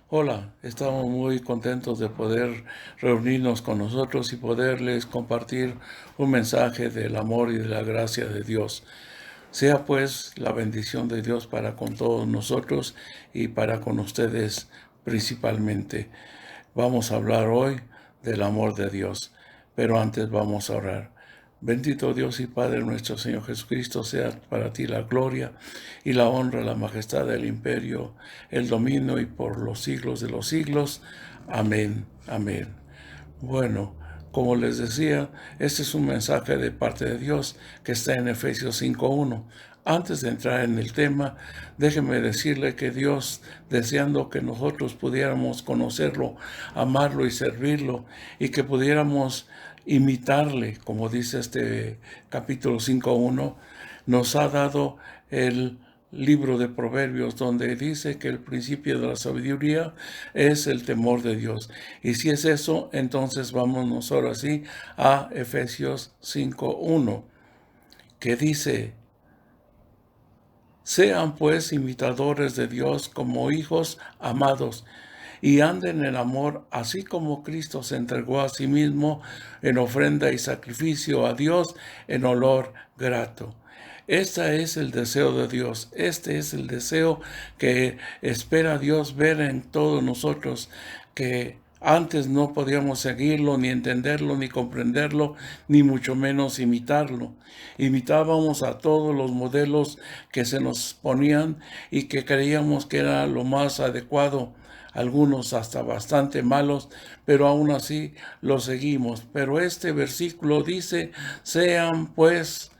Hola, estamos muy contentos de poder reunirnos con nosotros y poderles compartir un mensaje del amor y de la gracia de Dios. Sea pues la bendición de Dios para con todos nosotros y para con ustedes principalmente. Vamos a hablar hoy del amor de Dios, pero antes vamos a orar. Bendito Dios y Padre nuestro Señor Jesucristo, sea para ti la gloria y la honra, la majestad, el imperio, el dominio y por los siglos de los siglos. Amén, amén. Bueno, como les decía, este es un mensaje de parte de Dios que está en Efesios 5:1. Antes de entrar en el tema, déjeme decirle que Dios, deseando que nosotros pudiéramos conocerlo, amarlo y servirlo, y que pudiéramos imitarle, como dice este capítulo 5:1, nos ha dado el libro de Proverbios, donde dice que el principio de la sabiduría es el temor de Dios. Y si es eso, entonces vámonos ahora sí a Efesios 5:1, que dice: sean pues imitadores de Dios como hijos amados, y anden en amor, así como Cristo se entregó a sí mismo en ofrenda y sacrificio a Dios en olor grato. Este es el deseo de Dios, este es el deseo que espera Dios ver en todos nosotros, que antes no podíamos seguirlo, ni entenderlo, ni comprenderlo, ni mucho menos imitarlo. Imitábamos a todos los modelos que se nos ponían y que creíamos que era lo más adecuado, algunos hasta bastante malos, pero aún así lo seguimos. Pero este versículo dice: sean pues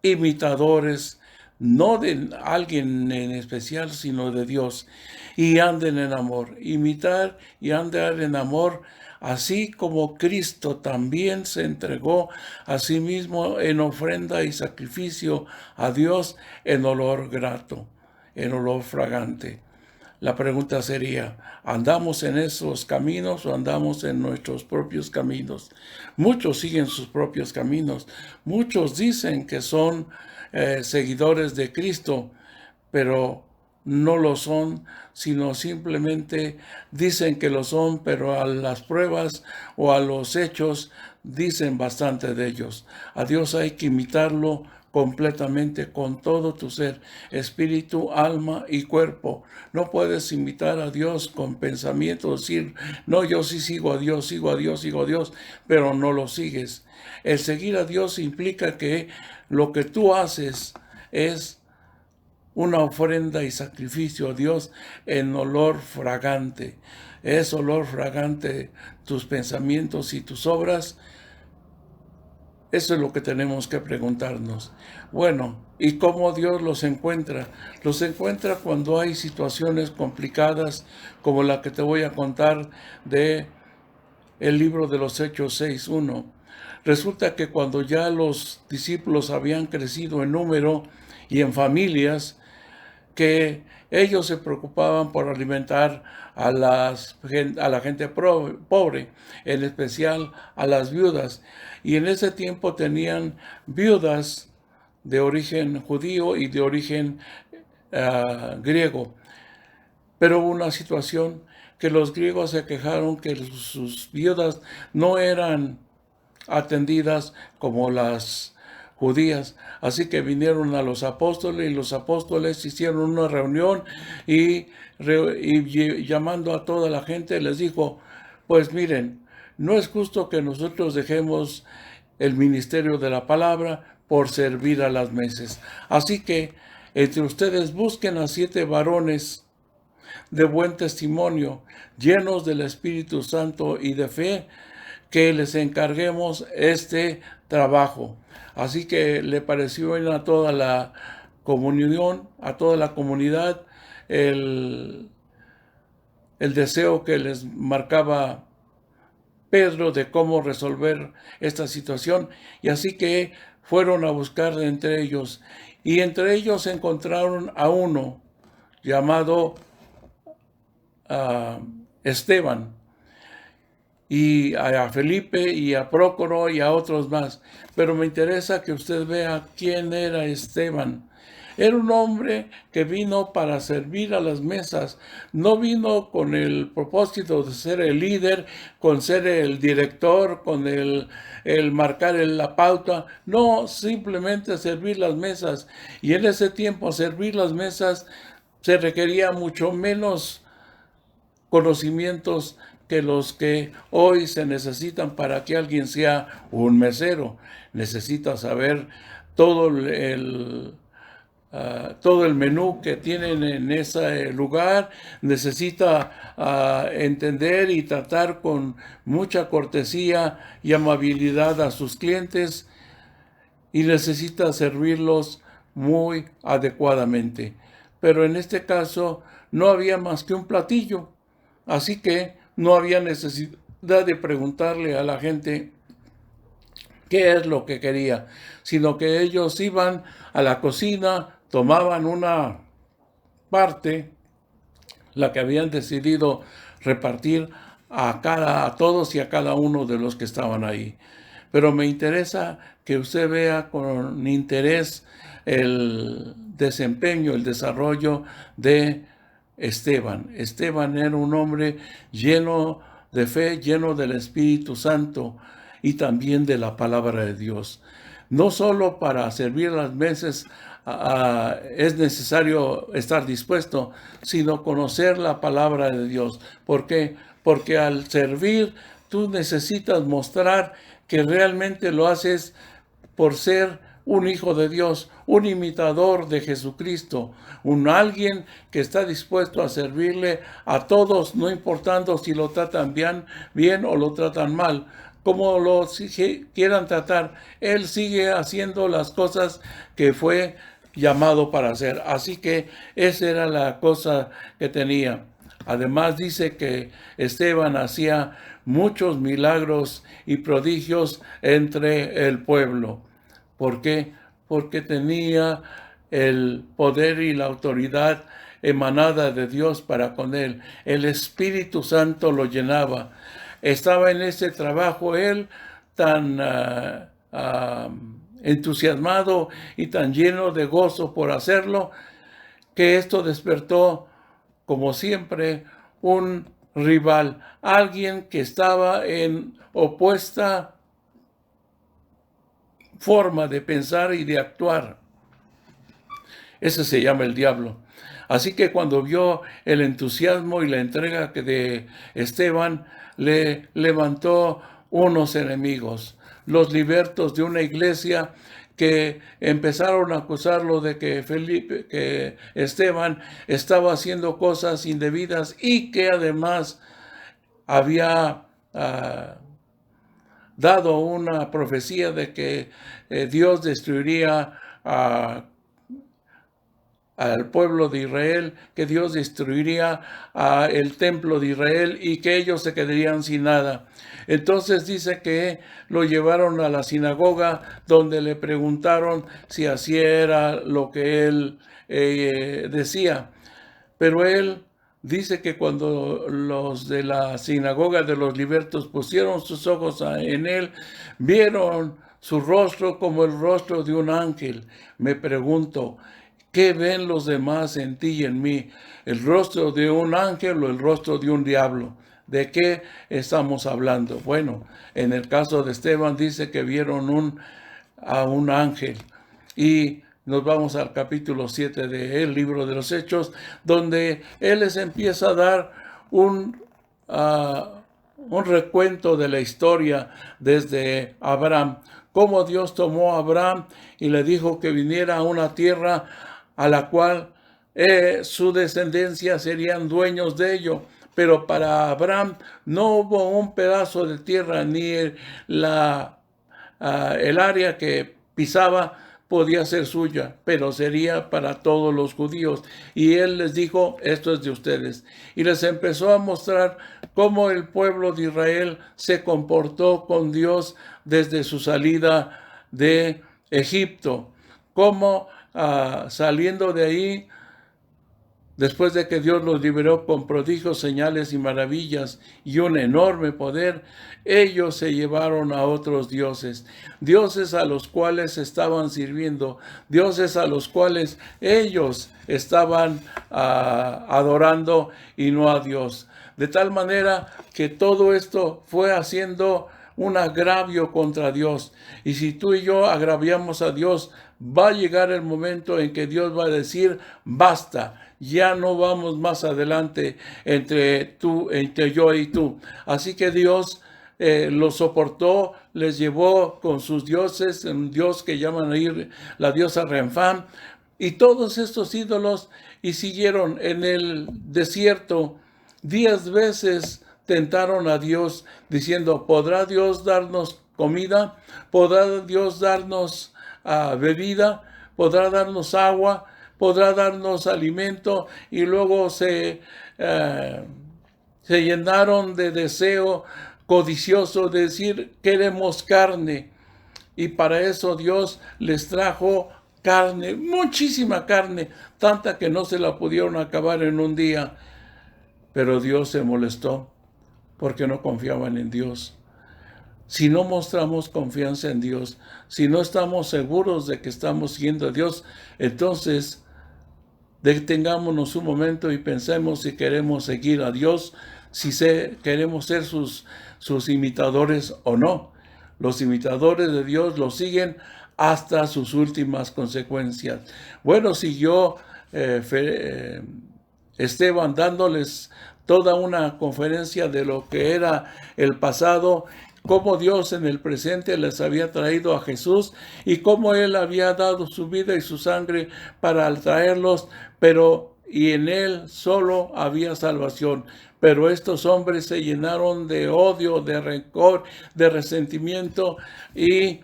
imitadores, no de alguien en especial, sino de Dios, y anden en amor. Imitar y andar en amor, así como Cristo también se entregó a sí mismo en ofrenda y sacrificio a Dios en olor grato, en olor fragante. La pregunta sería: ¿andamos en esos caminos o andamos en nuestros propios caminos? Muchos siguen sus propios caminos. Muchos dicen que son seguidores de Cristo, pero no lo son, sino simplemente dicen que lo son, pero a las pruebas o a los hechos dicen bastante de ellos. A Dios hay que imitarlo completamente con todo tu ser, espíritu, alma y cuerpo. No puedes imitar a Dios con pensamiento, decir: no, yo sí sigo a Dios, sigo a Dios, sigo a Dios, pero no lo sigues. El seguir a Dios implica que lo que tú haces es una ofrenda y sacrificio a Dios en olor fragante. Es olor fragante tus pensamientos y tus obras. Eso es lo que tenemos que preguntarnos. Bueno, ¿y cómo Dios los encuentra? Los encuentra cuando hay situaciones complicadas, como la que te voy a contar de el libro de los Hechos 6:1. Resulta que cuando ya los discípulos habían crecido en número y en familias, que ellos se preocupaban por alimentar a la gente pobre, en especial a las viudas. Y en ese tiempo tenían viudas de origen judío y de origen griego. Pero hubo una situación que los griegos se quejaron que sus viudas no eran atendidas como las judías. Así que vinieron a los apóstoles y los apóstoles hicieron una reunión y llamando a toda la gente les dijo: pues miren, no es justo que nosotros dejemos el ministerio de la palabra por servir a las mesas. Así que entre ustedes busquen a 7 varones de buen testimonio, llenos del Espíritu Santo y de fe, que les encarguemos este trabajo. Así que le pareció a toda la comunión, a toda la comunidad, el, el deseo que les marcaba Pedro de cómo resolver esta situación. Y así que fueron a buscar entre ellos. Y entre ellos encontraron a uno llamado Esteban, y a Felipe y a Prócoro y a otros más. Pero me interesa que usted vea quién era Esteban. Era un hombre que vino para servir a las mesas. No vino con el propósito de ser el líder, con ser el director, con el marcar la pauta. No, simplemente servir las mesas. Y en ese tiempo servir las mesas se requería mucho menos conocimientos que los que hoy se necesitan para que alguien sea un mesero. Necesita saber todo todo el menú que tienen en ese lugar, necesita entender y tratar con mucha cortesía y amabilidad a sus clientes y necesita servirlos muy adecuadamente. Pero en este caso no había más que un platillo, así que no había necesidad de preguntarle a la gente qué es lo que quería, sino que ellos iban a la cocina, tomaban una parte, la que habían decidido repartir a todos y a cada uno de los que estaban ahí. Pero me interesa que usted vea con interés el desempeño, el desarrollo de Esteban. Esteban era un hombre lleno de fe, lleno del Espíritu Santo y también de la palabra de Dios. No solo para servir las mesas es necesario estar dispuesto, sino conocer la palabra de Dios. ¿Por qué? Porque al servir tú necesitas mostrar que realmente lo haces por ser un hijo de Dios, un imitador de Jesucristo, un alguien que está dispuesto a servirle a todos, no importando si lo tratan bien o lo tratan mal, como lo quieran tratar. Él sigue haciendo las cosas que fue llamado para hacer. Así que esa era la cosa que tenía. Además dice que Esteban hacía muchos milagros y prodigios entre el pueblo. ¿Por qué? Porque tenía el poder y la autoridad emanada de Dios para con él. El Espíritu Santo lo llenaba. Estaba en ese trabajo él tan entusiasmado y tan lleno de gozo por hacerlo, que esto despertó, como siempre, un rival, alguien que estaba en opuesta forma de pensar y de actuar. Ese se llama el diablo. Así que cuando vio el entusiasmo y la entrega de Esteban, le levantó unos enemigos, los libertos de una iglesia que empezaron a acusarlo de que Esteban estaba haciendo cosas indebidas y que además había dado una profecía de que Dios destruiría al pueblo de Israel, que Dios destruiría el templo de Israel y que ellos se quedarían sin nada. Entonces dice que lo llevaron a la sinagoga donde le preguntaron si así era lo que él decía. Pero él dice que cuando los de la sinagoga de los libertos pusieron sus ojos en él, vieron su rostro como el rostro de un ángel. Me pregunto, ¿qué ven los demás en ti y en mí? ¿El rostro de un ángel o el rostro de un diablo? ¿De qué estamos hablando? Bueno, en el caso de Esteban dice que vieron a un ángel. Y nos vamos al capítulo 7 del libro de los Hechos, donde él les empieza a dar un recuento de la historia desde Abraham. Cómo Dios tomó a Abraham y le dijo que viniera a una tierra a la cual su descendencia serían dueños de ello. Pero para Abraham no hubo un pedazo de tierra ni el área que pisaba podía ser suya, pero sería para todos los judíos. Y él les dijo, esto es de ustedes. Y les empezó a mostrar cómo el pueblo de Israel se comportó con Dios desde su salida de Egipto. Cómo saliendo de ahí Después de que Dios los liberó con prodigios, señales y maravillas y un enorme poder, ellos se llevaron a otros dioses, dioses a los cuales estaban sirviendo, dioses a los cuales ellos estaban adorando y no a Dios. De tal manera que todo esto fue haciendo un agravio contra Dios. Y si tú y yo agraviamos a Dios, va a llegar el momento en que Dios va a decir, basta, ya no vamos más adelante entre yo y tú. Así que Dios lo soportó, les llevó con sus dioses, un dios que llaman ahí la diosa Renfán, y todos estos ídolos, y siguieron en el desierto 10 veces. Tentaron a Dios diciendo, ¿podrá Dios darnos comida? ¿Podrá Dios darnos bebida? ¿Podrá darnos agua? ¿Podrá darnos alimento? Y luego se llenaron de deseo codicioso de decir, queremos carne. Y para eso Dios les trajo carne, muchísima carne, tanta que no se la pudieron acabar en un día. Pero Dios se molestó porque no confiaban en Dios. Si no mostramos confianza en Dios, si no estamos seguros de que estamos siguiendo a Dios, entonces detengámonos un momento y pensemos si queremos seguir a Dios, si queremos ser sus imitadores o no. Los imitadores de Dios lo siguen hasta sus últimas consecuencias. Bueno, siguió Esteban dándoles toda una conferencia de lo que era el pasado, cómo Dios en el presente les había traído a Jesús y cómo Él había dado su vida y su sangre para traerlos, y en Él solo había salvación. Pero estos hombres se llenaron de odio, de rencor, de resentimiento y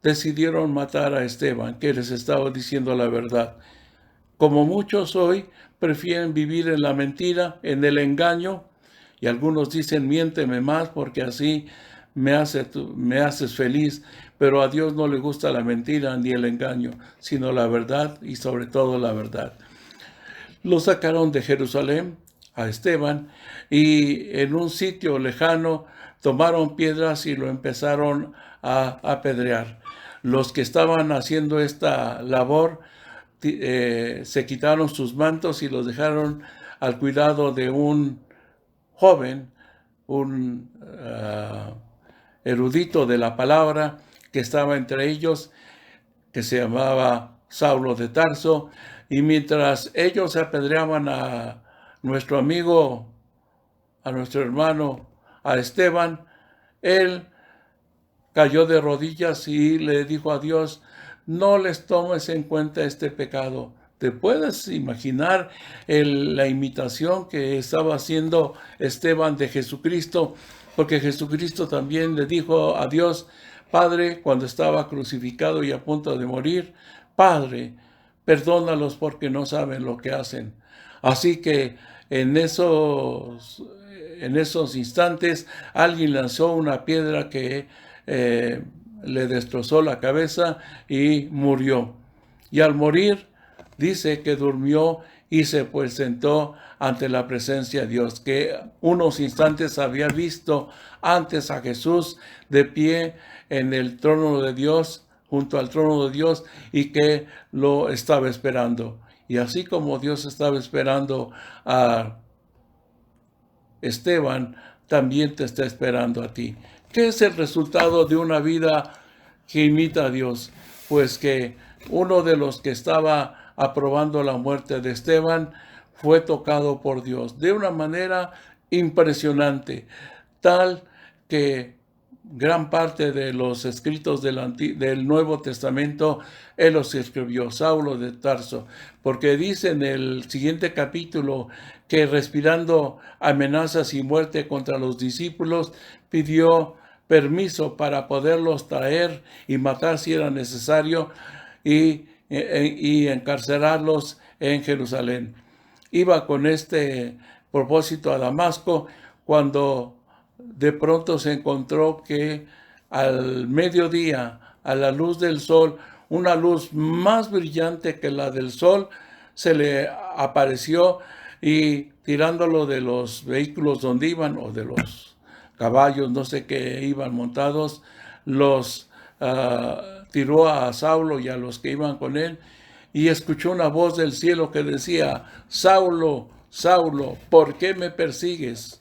decidieron matar a Esteban, que les estaba diciendo la verdad. Como muchos hoy prefieren vivir en la mentira, en el engaño, y algunos dicen, miénteme más porque así me haces feliz, pero a Dios no le gusta la mentira ni el engaño, sino la verdad y sobre todo la verdad. Lo sacaron de Jerusalén a Esteban y en un sitio lejano tomaron piedras y lo empezaron a apedrear. Los que estaban haciendo esta labor se quitaron sus mantos y los dejaron al cuidado de un joven, un erudito de la palabra que estaba entre ellos, que se llamaba Saulo de Tarso, y mientras ellos apedreaban a nuestro amigo, a nuestro hermano, a Esteban, él cayó de rodillas y le dijo a Dios, no les tomes en cuenta este pecado. ¿Te puedes imaginar la imitación que estaba haciendo Esteban de Jesucristo? Porque Jesucristo también le dijo a Dios, Padre, cuando estaba crucificado y a punto de morir, Padre, perdónalos porque no saben lo que hacen. Así que en esos instantes alguien lanzó una piedra que le destrozó la cabeza y murió. Y al morir, dice que durmió y se presentó ante la presencia de Dios, que unos instantes había visto antes a Jesús de pie en el trono de Dios, junto al trono de Dios, y que lo estaba esperando. Y así como Dios estaba esperando a Esteban, también te está esperando a ti. ¿Qué es el resultado de una vida que imita a Dios? Pues que uno de los que estaba aprobando la muerte de Esteban fue tocado por Dios de una manera impresionante, tal que gran parte de los escritos del Nuevo Testamento él los escribió, Saulo de Tarso, porque dice en el siguiente capítulo que respirando amenazas y muerte contra los discípulos, pidió permiso para poderlos traer y matar si era necesario y encarcelarlos en Jerusalén. Iba con este propósito a Damasco cuando de pronto se encontró que al mediodía, a la luz del sol, una luz más brillante que la del sol, se le apareció y tirándolo de los vehículos donde iban, o de los caballos, no sé qué iban montados, los tiró a Saulo y a los que iban con él, y escuchó una voz del cielo que decía: Saulo, Saulo, ¿por qué me persigues?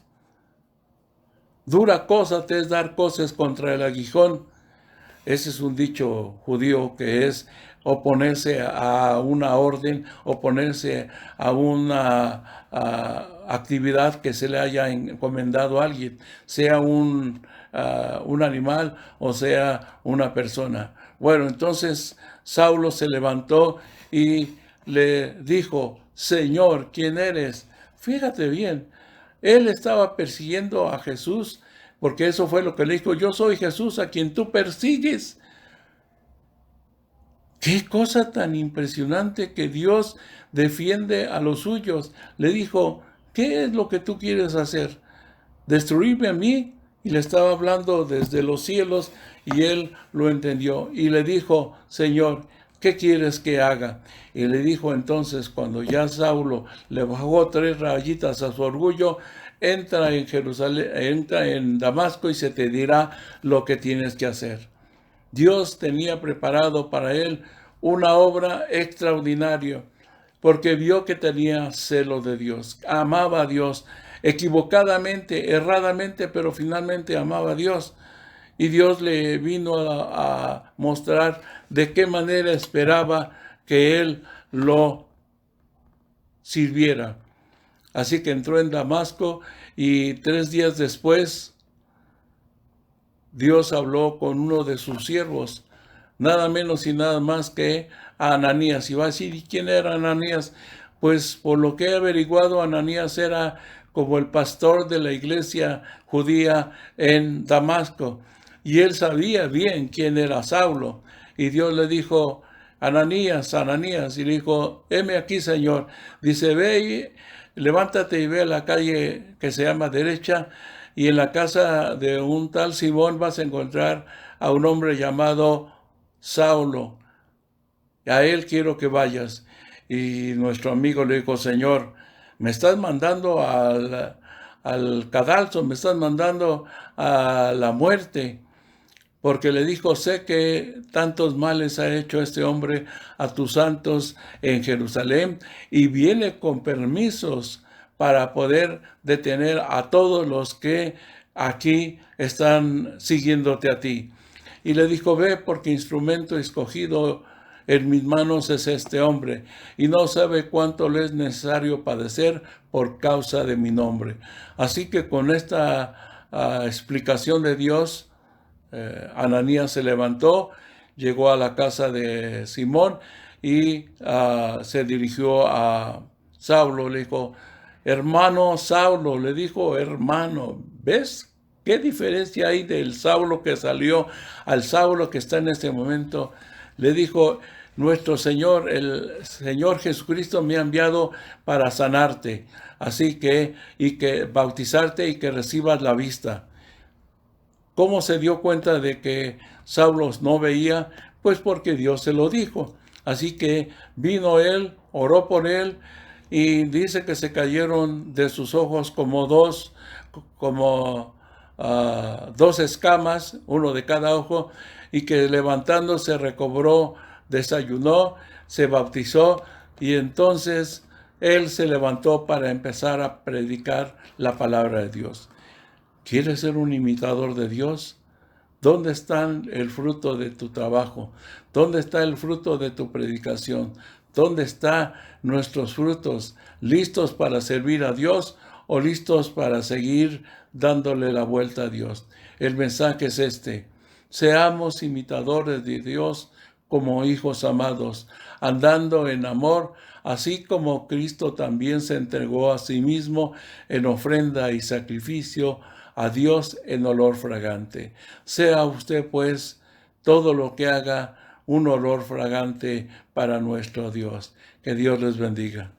Dura cosa te es dar coces contra el aguijón. Ese es un dicho judío que es oponerse a una orden, oponerse a una actividad que se le haya encomendado a alguien, sea un animal o sea una persona. Bueno, entonces Saulo se levantó y le dijo: Señor, ¿quién eres? Fíjate bien, él estaba persiguiendo a Jesús, porque eso fue lo que le dijo: yo soy Jesús a quien tú persigues. Qué cosa tan impresionante que Dios defiende a los suyos. Le dijo: ¿qué es lo que tú quieres hacer? ¿Destruirme a mí? Y le estaba hablando desde los cielos, y él lo entendió. Y le dijo: Señor, ¿qué quieres que haga? Y le dijo entonces, cuando ya Saulo le bajó 3 rayitas a su orgullo: entra en Jerusalén, entra en Damasco, y se te dirá lo que tienes que hacer. Dios tenía preparado para él una obra extraordinaria, porque vio que tenía celo de Dios, amaba a Dios, equivocadamente, erradamente, pero finalmente amaba a Dios. Y Dios le vino a mostrar de qué manera esperaba que él lo sirviera. Así que entró en Damasco, y 3 días después Dios habló con uno de sus siervos, nada menos y nada más que a Ananías. Y va a decir: ¿y quién era Ananías? Pues por lo que he averiguado, Ananías era como el pastor de la iglesia judía en Damasco. Y él sabía bien quién era Saulo. Y Dios le dijo: Ananías, Ananías. Y le dijo: heme aquí, Señor. Dice: ve y levántate y ve a la calle que se llama Derecha, y en la casa de un tal Simón vas a encontrar a un hombre llamado Saulo. A él quiero que vayas. Y nuestro amigo le dijo: Señor, me estás mandando al cadalso, me estás mandando a la muerte. Porque le dijo: sé que tantos males ha hecho este hombre a tus santos en Jerusalén, y viene con permisos para poder detener a todos los que aquí están siguiéndote a ti. Y le dijo: ve, porque instrumento escogido en mis manos es este hombre, y no sabe cuánto le es necesario padecer por causa de mi nombre. Así que con esta explicación de Dios, Ananías se levantó, llegó a la casa de Simón, y se dirigió a Saulo. Le dijo: hermano Saulo, le dijo hermano. ¿Ves qué diferencia hay del Saulo que salió al Saulo que está en este momento? Le dijo: nuestro Señor, el Señor Jesucristo me ha enviado para sanarte, así que, y que bautizarte y que recibas la vista. ¿Cómo se dio cuenta de que Saulo no veía? Pues porque Dios se lo dijo. Así que vino él, oró por él, y dice que se cayeron de sus ojos como dos escamas, uno de cada ojo, y que levantándose recobró, desayunó, se bautizó, y entonces él se levantó para empezar a predicar la palabra de Dios. ¿Quieres ser un imitador de Dios? ¿Dónde está el fruto de tu trabajo? ¿Dónde está el fruto de tu predicación? ¿Dónde están nuestros frutos? ¿Listos para servir a Dios o listos para seguir dándole la vuelta a Dios? El mensaje es este: seamos imitadores de Dios como hijos amados, andando en amor, así como Cristo también se entregó a sí mismo en ofrenda y sacrificio a Dios en olor fragante. Sea usted, pues, todo lo que haga un olor fragante para nuestro Dios. Que Dios les bendiga.